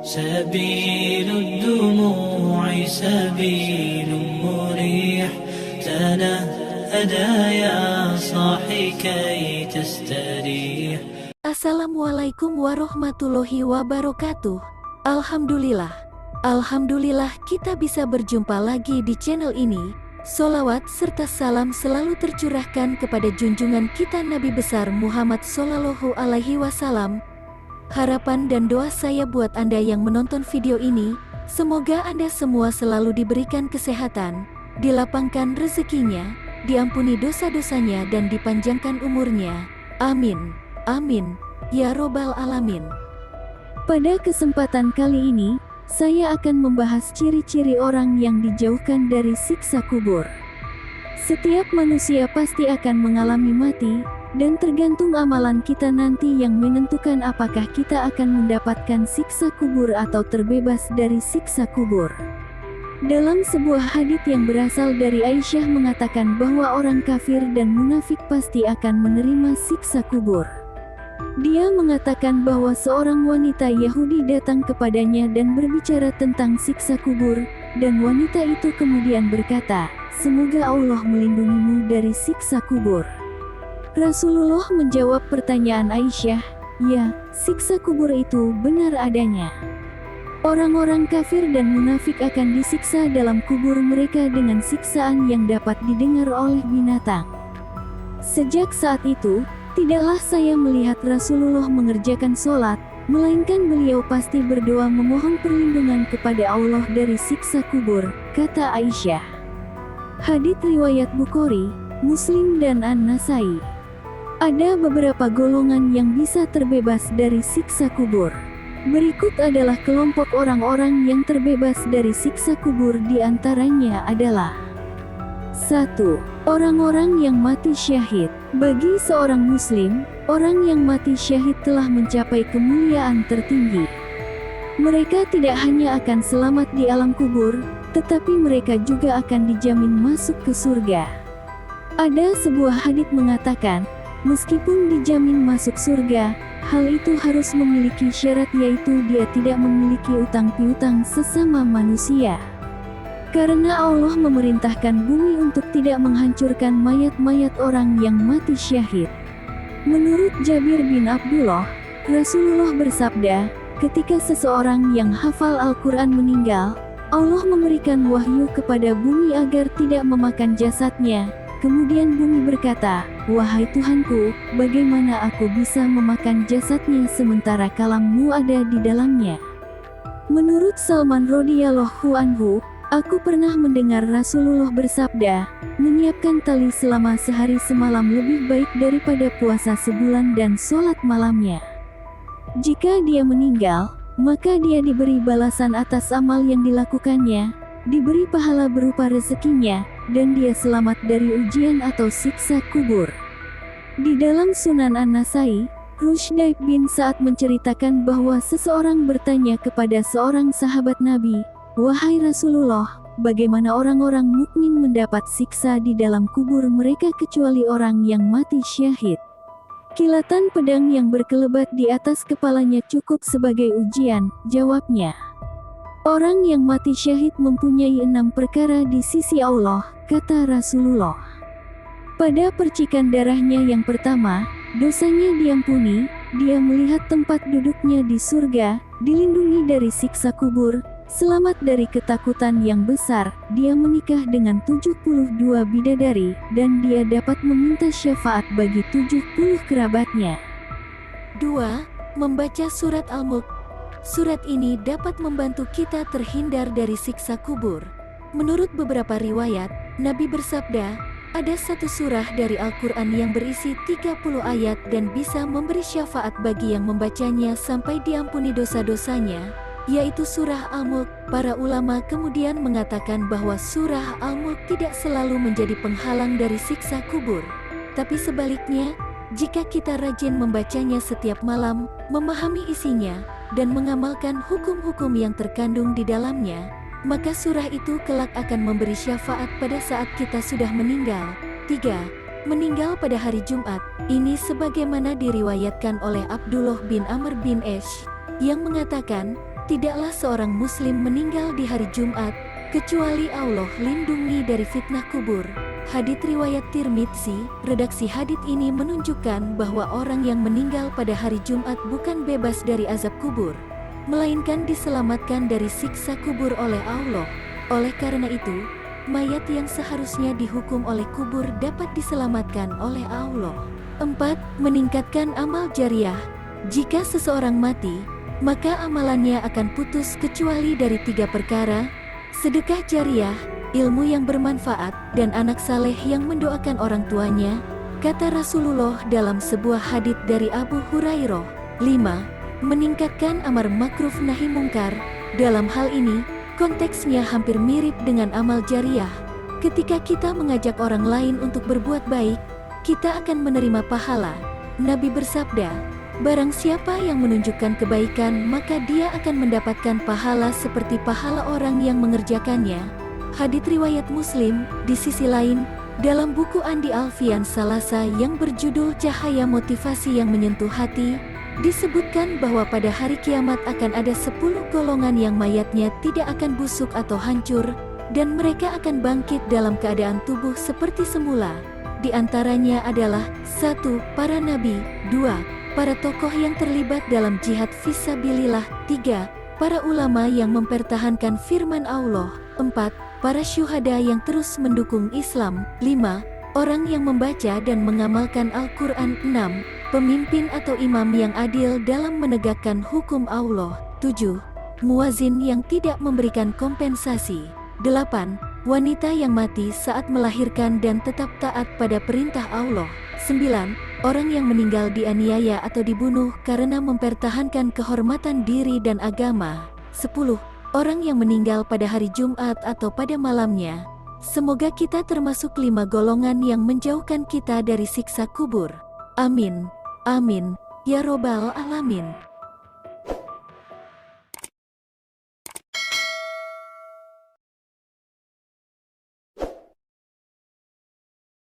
سبيل الدموع سبيل مريح تنهدى يا صاحي كي تستريح. Assalamualaikum warahmatullahi wabarakatuh. Alhamdulillah kita bisa berjumpa lagi di channel ini. Sholawat serta salam selalu tercurahkan kepada junjungan kita Nabi besar Muhammad Sallallahu Alaihi Wasallam. Harapan dan doa saya buat Anda yang menonton video ini, semoga Anda semua selalu diberikan kesehatan, dilapangkan rezekinya, diampuni dosa-dosanya dan dipanjangkan umurnya. Amin. Amin. Ya Robbal Alamin. Pada kesempatan kali ini, saya akan membahas ciri-ciri orang yang dijauhkan dari siksa kubur. Setiap manusia pasti akan mengalami mati, dan tergantung amalan kita nanti yang menentukan apakah kita akan mendapatkan siksa kubur atau terbebas dari siksa kubur. Dalam sebuah hadits yang berasal dari Aisyah mengatakan bahwa orang kafir dan munafik pasti akan menerima siksa kubur. Dia mengatakan bahwa seorang wanita Yahudi datang kepadanya dan berbicara tentang siksa kubur, dan wanita itu kemudian berkata, "Semoga Allah melindungimu dari siksa kubur." Rasulullah menjawab pertanyaan Aisyah, "Ya, siksa kubur itu benar adanya. Orang-orang kafir dan munafik akan disiksa dalam kubur mereka dengan siksaan yang dapat didengar oleh binatang." Sejak saat itu, tidaklah saya melihat Rasulullah mengerjakan sholat, melainkan beliau pasti berdoa memohon perlindungan kepada Allah dari siksa kubur, kata Aisyah. Hadits riwayat Bukhari, Muslim dan An-Nasai. Ada beberapa golongan yang bisa terbebas dari siksa kubur. Berikut adalah kelompok orang-orang yang terbebas dari siksa kubur, di antaranya adalah 1. Orang-orang yang mati syahid. Bagi seorang muslim, orang yang mati syahid telah mencapai kemuliaan tertinggi. Mereka tidak hanya akan selamat di alam kubur, tetapi mereka juga akan dijamin masuk ke surga. Ada sebuah hadits mengatakan, meskipun dijamin masuk surga, hal itu harus memiliki syarat, yaitu dia tidak memiliki utang piutang sesama manusia. Karena Allah memerintahkan bumi untuk tidak menghancurkan mayat-mayat orang yang mati syahid. Menurut Jabir bin Abdullah, Rasulullah bersabda, ketika seseorang yang hafal Al-Quran meninggal, Allah memberikan wahyu kepada bumi agar tidak memakan jasadnya. Kemudian bumi berkata, "Wahai Tuhanku, bagaimana aku bisa memakan jasadnya sementara kalammu ada di dalamnya?" Menurut Salman radhiyallahu anhu, aku pernah mendengar Rasulullah bersabda, menyiapkan tali selama sehari semalam lebih baik daripada puasa sebulan dan sholat malamnya. Jika dia meninggal, maka dia diberi balasan atas amal yang dilakukannya, diberi pahala berupa rezekinya, dan dia selamat dari ujian atau siksa kubur. Di dalam Sunan An-Nasai, Rushdaib bin Sa'ad menceritakan bahwa seseorang bertanya kepada seorang sahabat Nabi, "Wahai Rasulullah, bagaimana orang-orang mukmin mendapat siksa di dalam kubur mereka kecuali orang yang mati syahid?" Kilatan pedang yang berkelebat di atas kepalanya cukup sebagai ujian, jawabnya. Orang yang mati syahid mempunyai 6 perkara di sisi Allah, kata Rasulullah. Pada percikan darahnya yang pertama, dosanya diampuni, dia melihat tempat duduknya di surga, dilindungi dari siksa kubur, selamat dari ketakutan yang besar, dia menikah dengan 72 bidadari, dan dia dapat meminta syafaat bagi 70 kerabatnya. 2. Membaca surat Al-Mulk. Surat ini dapat membantu kita terhindar dari siksa kubur. Menurut beberapa riwayat, Nabi bersabda, ada satu surah dari Al-Quran yang berisi 30 ayat dan bisa memberi syafaat bagi yang membacanya sampai diampuni dosa-dosanya, yaitu surah Al-Mulk. Para ulama kemudian mengatakan bahwa surah Al-Mulk tidak selalu menjadi penghalang dari siksa kubur. Tapi sebaliknya, jika kita rajin membacanya setiap malam, memahami isinya, dan mengamalkan hukum-hukum yang terkandung di dalamnya, maka surah itu kelak akan memberi syafaat pada saat kita sudah meninggal. 3. Meninggal pada hari Jumat. Ini sebagaimana diriwayatkan oleh Abdullah bin Amr bin Esh, yang mengatakan, tidaklah seorang muslim meninggal di hari Jumat, kecuali Allah lindungi dari fitnah kubur. Hadits riwayat Tirmidzi. Redaksi hadits ini menunjukkan bahwa orang yang meninggal pada hari Jumat bukan bebas dari azab kubur, melainkan diselamatkan dari siksa kubur oleh Allah. Oleh karena itu, mayat yang seharusnya dihukum oleh kubur dapat diselamatkan oleh Allah. 4. Meningkatkan amal jariah. Jika seseorang mati, maka amalannya akan putus kecuali dari 3 perkara: sedekah jariah, ilmu yang bermanfaat, dan anak saleh yang mendoakan orang tuanya, kata Rasulullah dalam sebuah hadits dari Abu Hurairah. 5. Meningkatkan amar makruf nahi mungkar. Dalam hal ini, konteksnya hampir mirip dengan amal jariah. Ketika kita mengajak orang lain untuk berbuat baik, kita akan menerima pahala. Nabi bersabda, barang siapa yang menunjukkan kebaikan maka dia akan mendapatkan pahala seperti pahala orang yang mengerjakannya. Hadits riwayat Muslim. Di sisi lain, dalam buku Andi Alfian Salasa yang berjudul Cahaya Motivasi yang Menyentuh Hati, disebutkan bahwa pada hari kiamat akan ada 10 golongan yang mayatnya tidak akan busuk atau hancur, dan mereka akan bangkit dalam keadaan tubuh seperti semula. Di antaranya adalah 1. Para nabi. 2. Para tokoh yang terlibat dalam jihad fisabilillah. 3. Para ulama yang mempertahankan firman Allah. 4. Para syuhada yang terus mendukung Islam. 5. Orang yang membaca dan mengamalkan Al-Quran. 6. Pemimpin atau imam yang adil dalam menegakkan hukum Allah. 7. Muazin yang tidak memberikan kompensasi. 8. Wanita yang mati saat melahirkan dan tetap taat pada perintah Allah. 9. Orang yang meninggal dianiaya atau dibunuh karena mempertahankan kehormatan diri dan agama. 10. Orang yang meninggal pada hari Jumat atau pada malamnya. Semoga kita termasuk 5 golongan yang menjauhkan kita dari siksa kubur. Amin. Amin. Ya Robbal Alamin.